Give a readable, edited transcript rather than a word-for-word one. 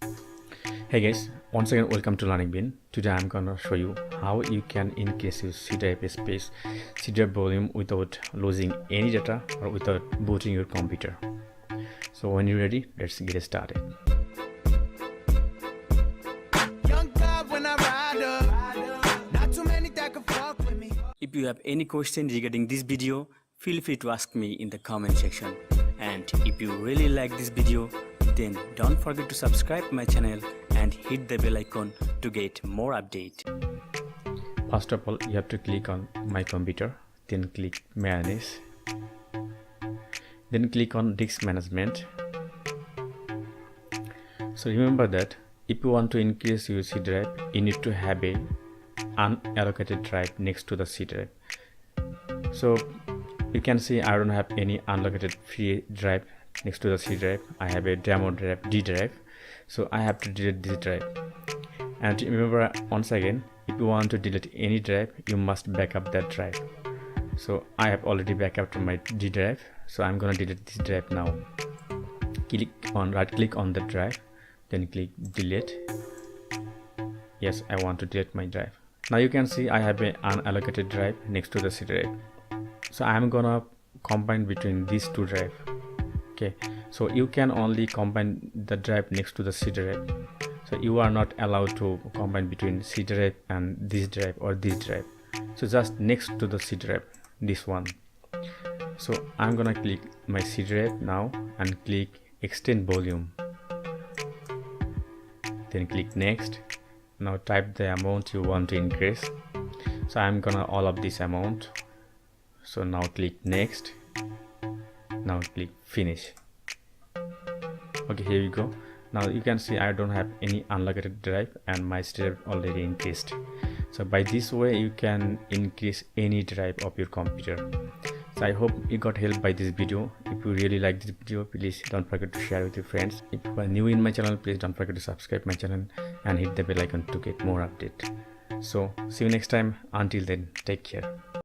Hey guys, once again welcome to Learning Bean. Today I'm gonna show you how you can increase your C drive space, C drive volume without losing any data or without booting your computer. So when you're ready, let's get started. If you have any question regarding this video, feel free to ask me in the comment section. And if you really like this video, then don't forget to subscribe my channel and hit the bell icon to get more update. First of all, you have to click on My Computer, then click Manage, then click on Disk Management. So remember that if you want to increase your C drive, you need to have a unallocated drive next to the C drive. So you can see I don't have any unallocated free drive next to the C drive. I have a demo drive, D drive, so I have to delete this drive. And remember, once again, if you want to delete any drive, you must back up that drive. So I have already backed up to my D drive, so I'm gonna delete this drive now. Right click on the drive, then click delete. Yes, I want to delete my drive. Now you can see I have an unallocated drive next to the C drive. So I'm gonna combine between these two drives. Okay, so you can only combine the drive next to the C drive. So you are not allowed to combine between C drive and this drive or this drive. So just next to the C drive, this one. So I'm gonna click my C drive now and click extend volume. Then click next. Now type the amount you want to increase. So I'm gonna all of this amount. So now click next. Now click finish. Okay, here we go. Now you can see I don't have any unallocated drive and my drive already increased. So by this way you can increase any drive of your computer. So I hope you got help by this video. If you really like this video, please don't forget to share with your friends. If you are new in my channel, please don't forget to subscribe my channel and hit the bell icon to get more update. So see you next time. Until then, take care.